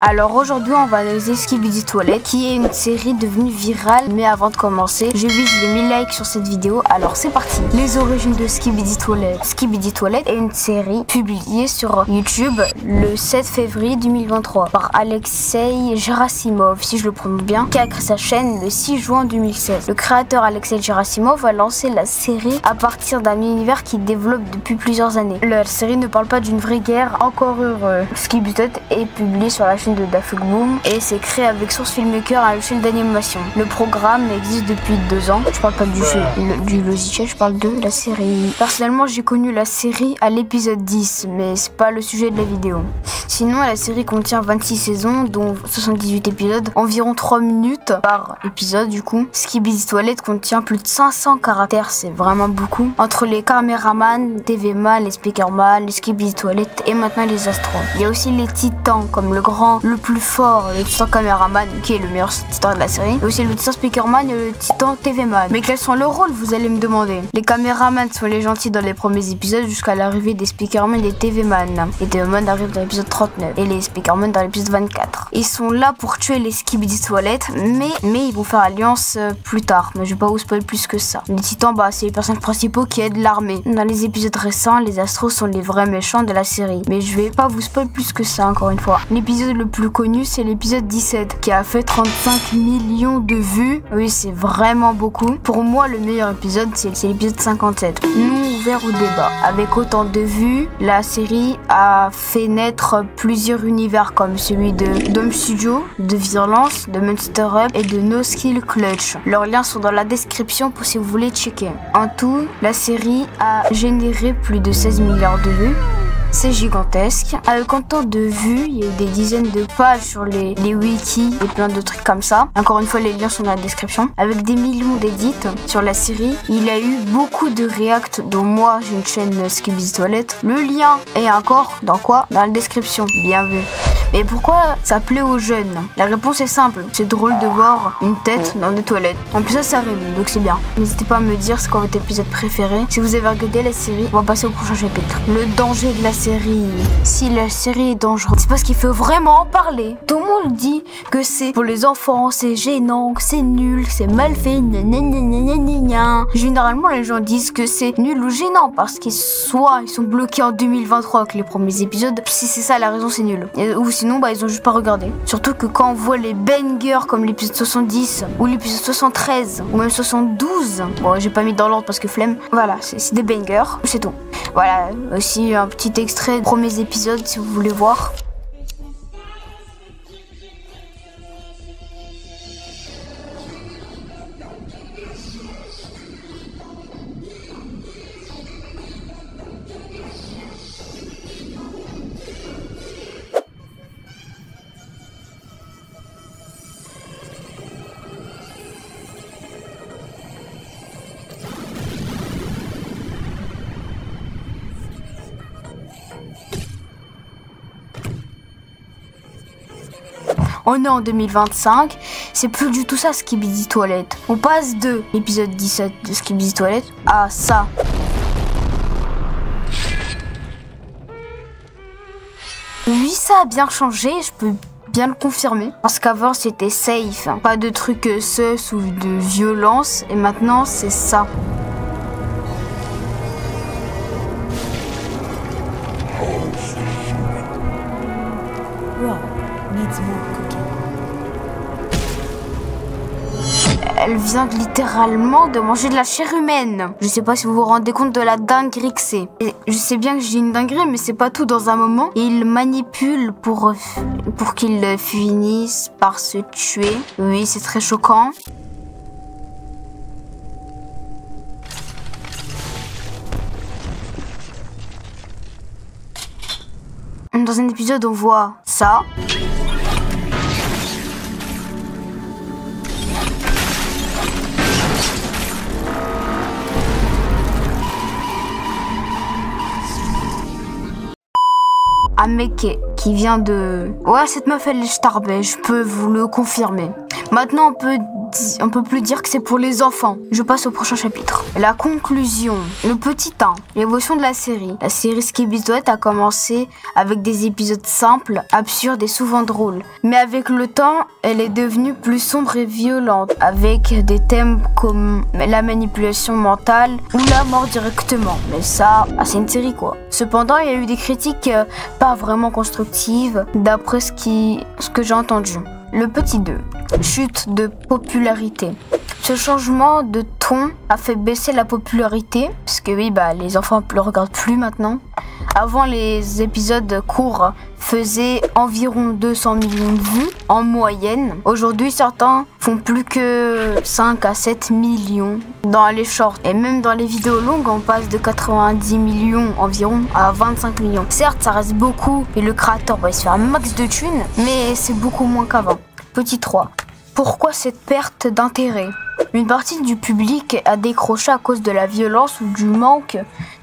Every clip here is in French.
Alors aujourd'hui on va analyser Skibidi Toilet qui est une série devenue virale, mais avant de commencer je vise les 1000 likes sur cette vidéo, alors c'est parti. Les origines de Skibidi Toilet. Skibidi Toilet est une série publiée sur YouTube le 7 février 2023 par Alexei Gerasimov, si je le prononce bien, qui a créé sa chaîne le 6 juin 2016. Le créateur Alexei Gerasimov a lancé la série à partir d'un univers qu'il développe depuis plusieurs années. La série ne parle pas d'une vraie guerre, encore heureux. Skibidi Toilet est publié sur la chaîne de Daft Boom et c'est créé avec Source Filmmaker à l'échelle d'animation. Le programme existe depuis 2 ans. Je parle pas du jeu, du logiciel, je parle de la série. Personnellement, j'ai connu la série à l'épisode 10, mais c'est pas le sujet de la vidéo. Sinon, la série contient 26 saisons, dont 78 épisodes, environ 3 minutes par épisode du coup. Skibidi Toilet contient plus de 500 caractères, c'est vraiment beaucoup. Entre les caméramans, TV-man, les speakerman, les Skibidi Toilet et maintenant les astros. Il y a aussi les titans, comme le grand, le plus fort, le titan caméraman, qui est le meilleur titan de la série. Il y a aussi le titan speakerman et le titan TV-man. Mais quels sont leurs rôles, vous allez me demander? Les caméramans sont les gentils dans les premiers épisodes jusqu'à l'arrivée des speakerman et des TV-man. Les TV-man arrivent dans l'épisode 39 et les speakerman dans l'épisode 24. Ils sont là pour tuer les Skibidi Toilet, mais ils vont faire alliance plus tard. Mais je vais pas vous spoiler plus que ça. Les titans, c'est les personnages principaux qui aident l'armée. Dans les épisodes récents, les astros sont les vrais méchants de la série. Mais je vais pas vous spoiler plus que ça, encore une fois. L'épisode le plus connu, c'est l'épisode 17 qui a fait 35 millions de vues. Oui, c'est vraiment beaucoup. Pour moi, le meilleur épisode, c'est l'épisode 57. Nous, ouvert au débat. Avec autant de vues, la série a fait naître plusieurs univers comme celui de Dome Studio, de Violence, de Monster Up et de No Skill Clutch. Leurs liens sont dans la description pour si vous voulez checker. En tout, la série a généré plus de 16 milliards de vues. C'est gigantesque. Avec autant de vues, il y a eu des dizaines de pages sur les wikis et plein de trucs comme ça. Encore une fois, les liens sont dans la description. Avec des millions d'édits sur la série, il y a eu beaucoup de reacts, dont moi, j'ai une chaîne Skibidi Toilet. Le lien est encore dans quoi? Dans la description. Bien vu. Mais pourquoi ça plaît aux jeunes? La réponse est simple. C'est drôle de voir une tête dans des toilettes. En plus ça rime, donc c'est bien. N'hésitez pas à me dire c'est quoi votre épisode préféré. Si vous avez regardé la série, on va passer au prochain chapitre. Le danger de la série. Si la série est dangereuse, c'est parce qu'il faut vraiment en parler. Tout le monde dit que c'est pour les enfants, c'est gênant, que c'est nul, que c'est mal fait, Généralement les gens disent que c'est nul ou gênant parce qu'ils sont bloqués en 2023 avec les premiers épisodes. Si c'est ça la raison, c'est nul. Ou sinon ils ont juste pas regardé. Surtout que quand on voit les bangers comme l'épisode 70 ou l'épisode 73 ou même 72, bon j'ai pas mis dans l'ordre parce que flemme, voilà, c'est des bangers, c'est tout. Voilà, aussi un petit extrait des premiers épisodes si vous voulez voir. On est en 2025, c'est plus du tout ça Skibidi Toilet. On passe de l'épisode 17 de Skibidi Toilet à ça. Oui, ça a bien changé, je peux bien le confirmer. Parce qu'avant c'était safe, pas de trucs sus ou de violence, et maintenant c'est ça. Elle vient littéralement de manger de la chair humaine. Je sais pas si vous vous rendez compte de la dinguerie que c'est. Je sais bien que j'ai une dinguerie, mais c'est pas tout. Dans un moment, il manipule pour qu'il finisse par se tuer. Oui, c'est très choquant. Dans un épisode, on voit ça. Un mec qui vient de... Ouais, cette meuf, elle est starbée, je peux vous le confirmer. Maintenant, on peut plus dire que c'est pour les enfants. Je passe au prochain chapitre. La conclusion. Le petit 1. L'évolution de la série. La série Skibidi Toilet a commencé avec des épisodes simples, absurdes et souvent drôles. Mais avec le temps, elle est devenue plus sombre et violente, avec des thèmes comme la manipulation mentale ou la mort directement. Mais ça, c'est une série quoi. Cependant, il y a eu des critiques pas vraiment constructives, d'après ce que j'ai entendu. Le petit 2. Chute de popularité. Ce changement de ton a fait baisser la popularité, parce que oui, les enfants ne le regardent plus maintenant. Avant, les épisodes courts faisaient environ 200 millions de vues en moyenne. Aujourd'hui, certains font plus que 5 à 7 millions dans les shorts. Et même dans les vidéos longues, on passe de 90 millions environ à 25 millions. Certes, ça reste beaucoup et le créateur va se faire un max de thunes, mais c'est beaucoup moins qu'avant. Petit 3. Pourquoi cette perte d'intérêt ? Une partie du public a décroché à cause de la violence ou du manque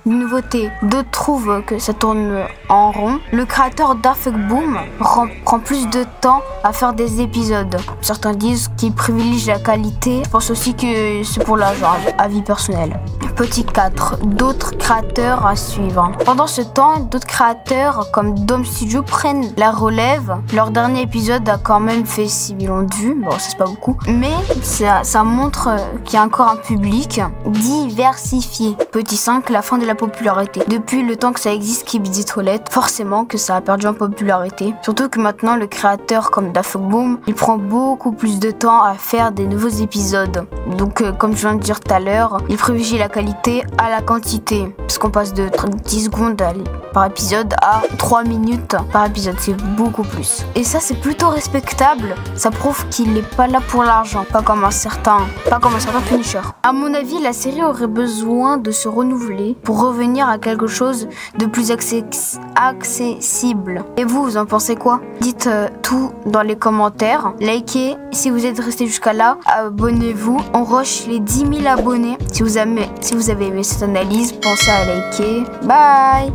de nouveautés. D'autres trouvent que ça tourne en rond. Le créateur d'Afuk Boom prend plus de temps à faire des épisodes. Certains disent qu'il privilégie la qualité. Je pense aussi que c'est pour l'argent, avis personnel. Petit 4. D'autres créateurs à suivre. Pendant ce temps, d'autres créateurs comme Dom Studio prennent la relève. Leur dernier épisode a quand même fait 6 millions de vues. Bon, ça c'est pas beaucoup. Mais ça montre qu'il y a encore un public diversifié. Petit 5. La fin de la popularité. Depuis le temps que ça existe Skibidi Toilet, forcément que ça a perdu en popularité. Surtout que maintenant, le créateur comme Afuk Boom, il prend beaucoup plus de temps à faire des nouveaux épisodes. Donc, comme je viens de dire tout à l'heure, il privilégie la qualité à la quantité. Parce qu'on passe de 10 secondes par épisode à 3 minutes par épisode. C'est beaucoup plus. Et ça, c'est plutôt respectable. Ça prouve qu'il n'est pas là pour l'argent. Pas comme un certain Punisher. À mon avis, la série aurait besoin de se renouveler pour revenir à quelque chose de plus accessible. Et vous en pensez quoi? Dites tout dans les commentaires. Likez. Si vous êtes resté jusqu'à là, abonnez-vous. On rush les 10 000 abonnés. Si vous avez aimé cette analyse, pensez à liker. Bye!